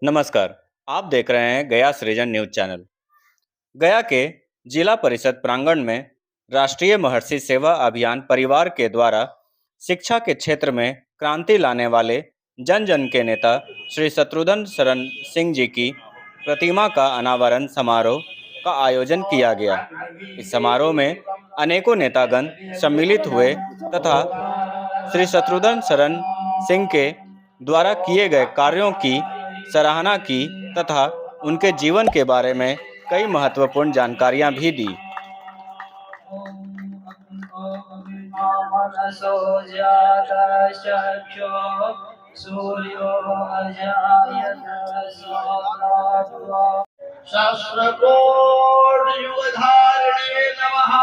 नमस्कार। आप देख रहे हैं गया सृजन न्यूज चैनल। गया के जिला परिषद प्रांगण में राष्ट्रीय महर्षि सेवा अभियान परिवार के द्वारा शिक्षा के क्षेत्र में क्रांति लाने वाले जन जन के नेता श्री शत्रुघ्न शरण सिंह जी की प्रतिमा का अनावरण समारोह का आयोजन किया गया। इस समारोह में अनेकों नेतागण सम्मिलित हुए तथा श्री शत्रुघ्न शरण सिंह के द्वारा किए गए कार्यों की सराहना की तथा उनके जीवन के बारे में कई महत्वपूर्ण जानकारियां भी दी। सहस्रकोटि युगधारिणे नमः।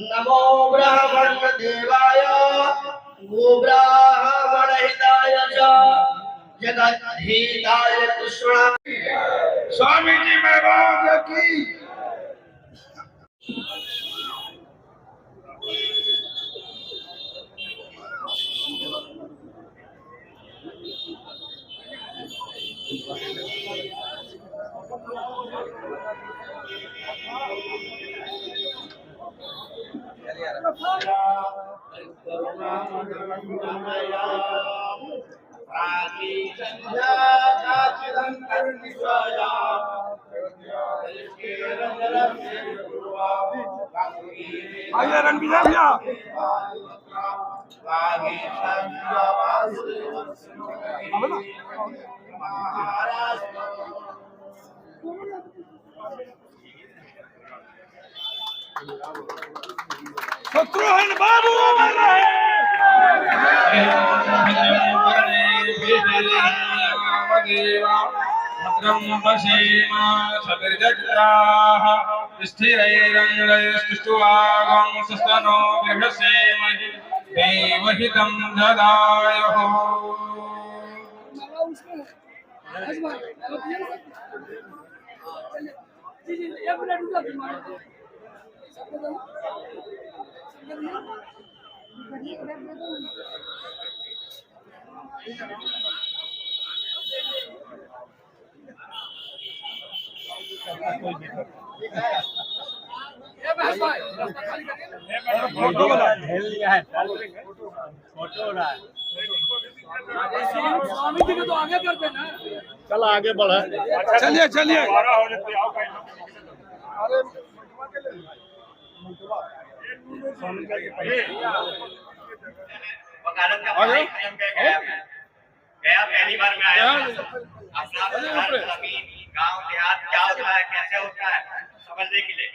नमो ब्राह्मण देवाय गोब्राह्मण हिताय च जगद्धिताय कृष्ण। स्वामी जी महाराज की। आइए रणबीर भैया। शत्रुघ्न बाबू आ रहे हैं। भद्रं पश्येम सविर्जग्राः स्थिरैरङ्गैस्तुष्ट्वागं सुस्तनो बृहस्येमहि देवहितं ददायुः। स्वामी जी को तो आगे करते ना। चल आगे बढ़ा। चलिए चलिए। वकालत का पढ़ाई खत्म कर गया पहली बार में आया। गांव देहात क्या होता है, कैसे होता है समझने के लिए।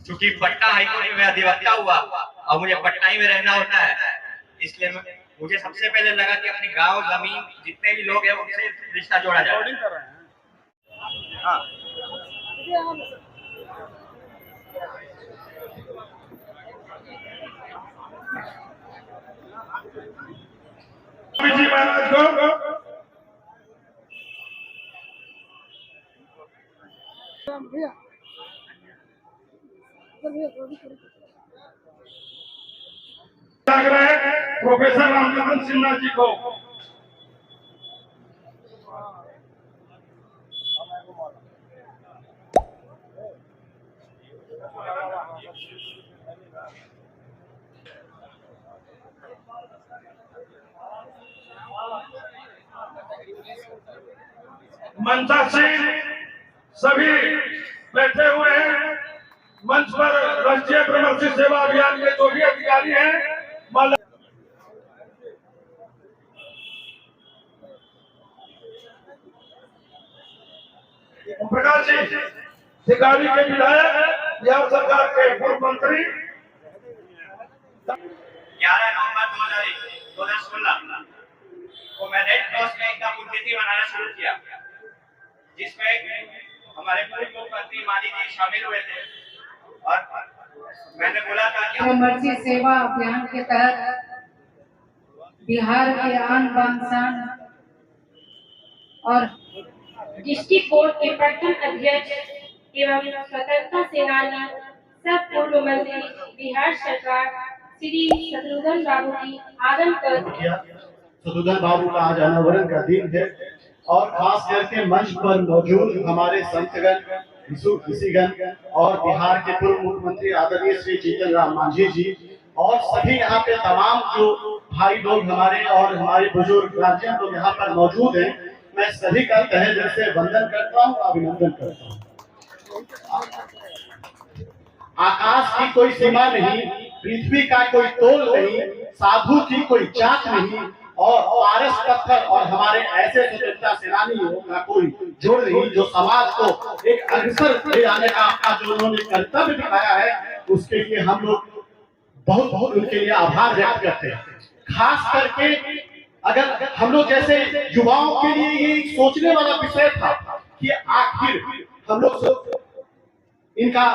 क्योंकि पटना हाईकोर्ट में अधिवक्ता हुआ और मुझे पटना ही में रहना होता है, इसलिए मुझे सबसे पहले लगा कि अपनी गांव जमीन जितने भी लोग हैं उनसे रिश्ता जोड़ा जाए। हाँ। जी महाराज को प्रोफेसर रामचंद्र सिन्हा जी को मंचा से सभी बैठे हुए हैं। मंच पर राष्ट्रीय महर्षि सेवा अभियान के जो भी अधिकारी हैं प्रकाश जी शिकारी के विधायक, बिहार सरकार के पूर्व मंत्री। 11 नवंबर 2016 को मैं रेड क्रॉस में एक पुण्यतिथि मनाना शुरू किया, जिसमें हमारे पूर्व मुख्यमंत्री माली जी शामिल हुए थे। और मैंने बोला था कि महर्षि सेवा अभियान के तहत बिहार के आन बान शान और डिस्ट्रिक्ट कोर्ट के प्रथम अध्यक्ष एवं स्वतंत्रता सेनानी सब पूर्व मंत्री बिहार सरकार श्री शत्रुघ्न बाबू की आगमन कर शत्रुघ्न बाबू का आज अनावरण का दिन है। और खास करके मंच पर मौजूद हमारे संतगण, ऋषिगण और बिहार के पूर्व मुख्यमंत्री आदरणीय श्री जीतन राम मांझी जी और सभी यहाँ पे तमाम जो भाई लोग हमारे और हमारे बुजुर्ग गार्जियन लोग यहाँ पर मौजूद हैं, मैं सभी का तहे दिल से वंदन करता हूँ, अभिनंदन करता हूँ। आकाश की कोई सीमा नहीं, पृथ्वी का कोई तोल नहीं, साधु की कोई जात नहीं और पारस पत्थर और हमारे ऐसे स्वतंत्रता सेनानियों का कोई जोड़ नहीं जो समाज को एक अग्रसर ले जाने का अपना जो उन्होंने कर्तव्य दिखाया है, उसके लिए हम लोग बहुत बहुत उनके लिए आभार व्यक्त करते हैं। खास करके अगर हम लोग जैसे युवाओं के लिए ये सोचने वाला विषय था कि आखिर हम लोग इनका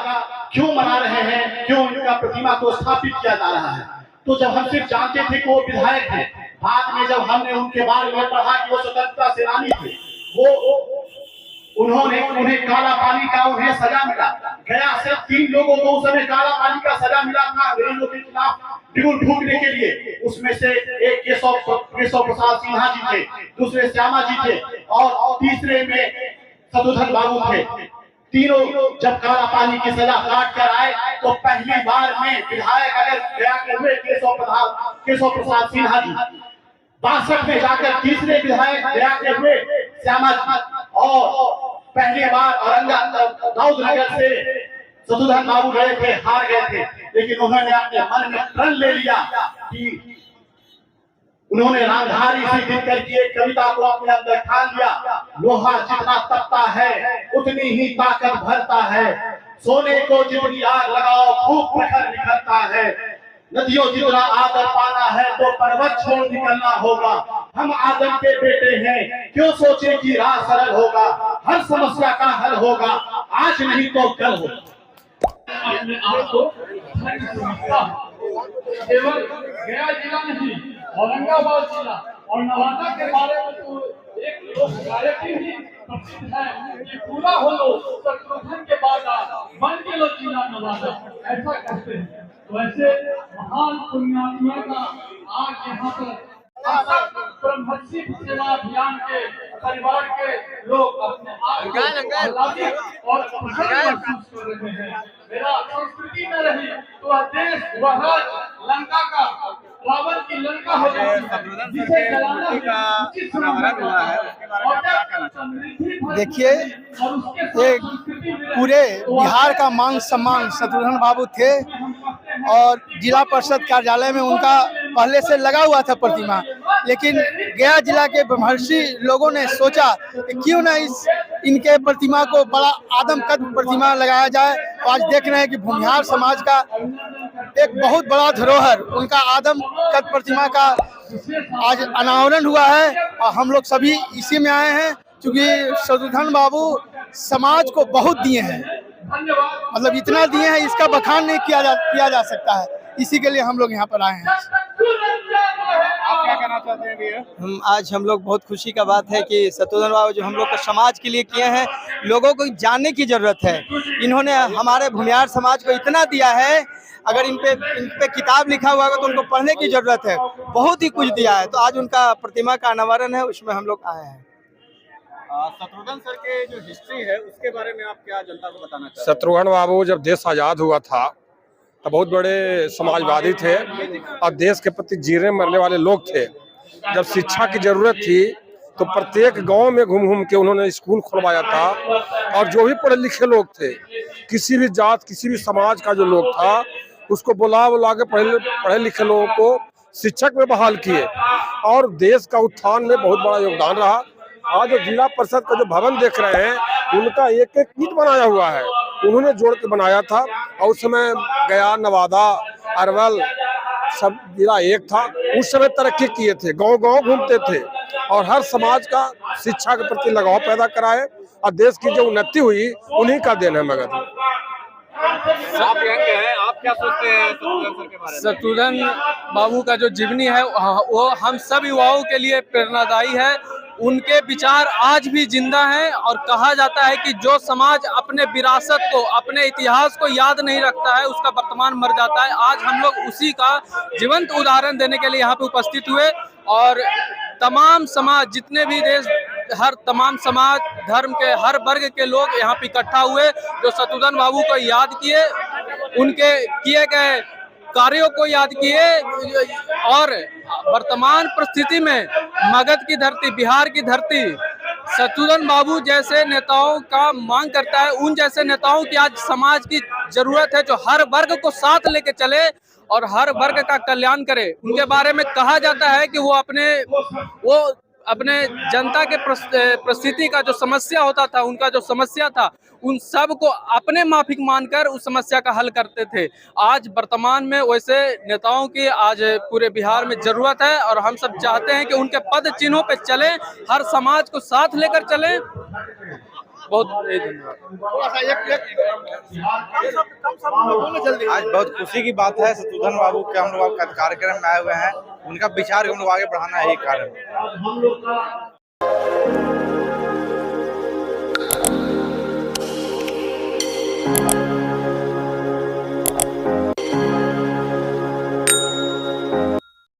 क्यों मना रहे हैं, क्यों इनका प्रतिमा को स्थापित किया जा रहा है, तो जब हम सिर्फ जानते थे कि वो विधायक हैं, बाद में जब हमने उनके बारे में पढ़ा कि वो स्वतंत्रता सेनानी थे, वो उन्हें काला पानी का उन्हें सजा मिला। गया से 3 लोगों को उस समय काला पानी का सजा मिला था अंग्रेजों के खिलाफ बिगुल फूंकने के लिए। उसमें से एक केशव प्रसाद सिन्हा जी थे, दूसरे श्यामा जी थे और तीसरे में शत्रुघ्न बाबू थे। तीनों जब काला पानी की सजा काट कर आए तो पहली बार में विधायक अगर गया के हुए केशव प्रसाद सिन्हा जी, 62 में जाकर तीसरे विधायक गया के हुए श्यामा जी और पहली बार दाऊद नगर से शत्रुघ्न बाबू गए थे, हार गए थे, लेकिन उन्होंने अपने मन में प्रण ले लिया कि उन्होंने रामधारी से दिनकर की एक कविता को अपने अंदर ठान लिया, लोहा जितना तपता है उतनी ही ताकत भरता है, सोने को जितनी आग लगाओ खूब प्रखर निखरता है, नदियों जितना आदर पाना है तो पर्वत छोड़ निकलना होगा, हम आदम के बेटे हैं क्यों सोचे कि राह सरल होगा, हर समस्या का हल होगा आज नहीं तो कल होगा। अपने आप को केवल गया जिला नहीं, औरंगाबाद जिला और नवादा के बारे में तो एक लोक गायक ही प्रसिद्ध है कि पूरा हो लो शत्रुघ्न के बाद बन के लो जिला नवादा, ऐसा कहते हैं। तो ऐसे महान पुण्यात्मा का आज यहाँ पर ब्रह्मर्षि सेवा अभियान के परिवार के लोग अपने आप को और महसूस कर रहे हैं। मेरा संस्कृति में रही तो वह देश वह लंका का रावण की लंका हो जाती, जिसे जलाना उचित हुआ है। देखिए, ये पूरे बिहार का मान सम्मान शत्रुघ्न बाबू थे और जिला परिषद कार्यालय में उनका पहले से लगा हुआ था प्रतिमा, लेकिन गया जिला के ब्रह्मर्षि लोगों ने सोचा कि क्यों ना इनके प्रतिमा को बड़ा आदमकद प्रतिमा लगाया जाए। तो आज देख रहे हैं कि भूमिहार समाज का एक बहुत बड़ा धरोहर उनका आदमकद प्रतिमा का आज अनावरण हुआ है और हम लोग सभी इसी में आए हैं क्योंकि शत्रुघ्न बाबू समाज को बहुत दिए हैं, मतलब इतना दिए हैं इसका बखान नहीं किया जा सकता है, इसी के लिए हम लोग यहाँ पर आए हैं। आप क्या कहना चाहते हैं भैया? आज हम लोग बहुत खुशी का बात है कि शत्रुघ्न बाबू जो हम लोग को समाज के लिए किए हैं, लोगों को जानने की जरूरत है। इन्होंने हमारे भूमिहार समाज को इतना दिया है, अगर इन पे किताब लिखा हुआ है तो उनको पढ़ने की जरूरत है, बहुत ही कुछ दिया है। तो आज उनका प्रतिमा का अनावरण है, उसमें हम लोग आए हैं। शत्रुघ्न सर के जो हिस्ट्री है उसके बारे में आप क्या जनता को बताना चाहते हैं? शत्रुघ्न बाबू जब देश आजाद हुआ था तो बहुत बड़े समाजवादी थे और देश के प्रति जीने मरने वाले लोग थे। जब शिक्षा की जरूरत थी तो प्रत्येक गांव में घूम घूम के उन्होंने स्कूल खुलवाया था और जो भी पढ़े लिखे लोग थे, किसी भी जात किसी भी समाज का जो लोग था, उसको बुला के पढ़े लिखे लोगों को शिक्षक में बहाल किए और देश का उत्थान में बहुत बड़ा योगदान रहा। आज जो जिला परिषद का जो भवन देख रहे हैं, उनका एक एक ईंट बनाया हुआ है, उन्होंने जोड़ के बनाया था और उस समय गया, नवादा, अरवल सब जिला एक था। उस समय तरक्की किए थे, गांव गांव घूमते थे और हर समाज का शिक्षा के प्रति लगाव पैदा कराए और देश की जो उन्नति हुई उन्हीं का देन है। मगध आप हैं, आप क्या सोचते हैं शत्रुघ्न सर के बारे में? शत्रुघ्न बाबू का जो जीवनी है वो हम सब युवाओं के लिए प्रेरणादायी है। उनके विचार आज भी जिंदा हैं और कहा जाता है कि जो समाज अपने विरासत को, अपने इतिहास को याद नहीं रखता है, उसका वर्तमान मर जाता है। आज हम लोग उसी का जीवंत उदाहरण देने के लिए यहाँ पे उपस्थित हुए और तमाम समाज जितने भी देश हर तमाम समाज धर्म के हर वर्ग के लोग यहाँ पे इकट्ठा हुए, जो शत्रुघ्न बाबू को याद किए, उनके किए गए कार्यों को याद किए और वर्तमान परिस्थिति में मगध की धरती, बिहार की धरती शत्रुघ्न बाबू जैसे नेताओं का मांग करता है। उन जैसे नेताओं की आज समाज की जरूरत है, जो हर वर्ग को साथ लेके चले और हर वर्ग का कल्याण करे। उनके बारे में कहा जाता है कि वो अपने जनता के परिस्थिति का जो समस्या होता था, उनका जो समस्या था, उन सब को अपने माफिक मानकर उस समस्या का हल करते थे। आज वर्तमान में वैसे नेताओं की आज पूरे बिहार में जरूरत है और हम सब चाहते हैं कि उनके पद चिन्हों पे चलें, हर समाज को साथ लेकर चलें। बहुत आज बहुत खुशी की बात है, शत्रुघ्न बाबू के हम लोग कार्यक्रम में आए हुए हैं। उनका विचार हम लोग आगे बढ़ाना है, यही कारण है।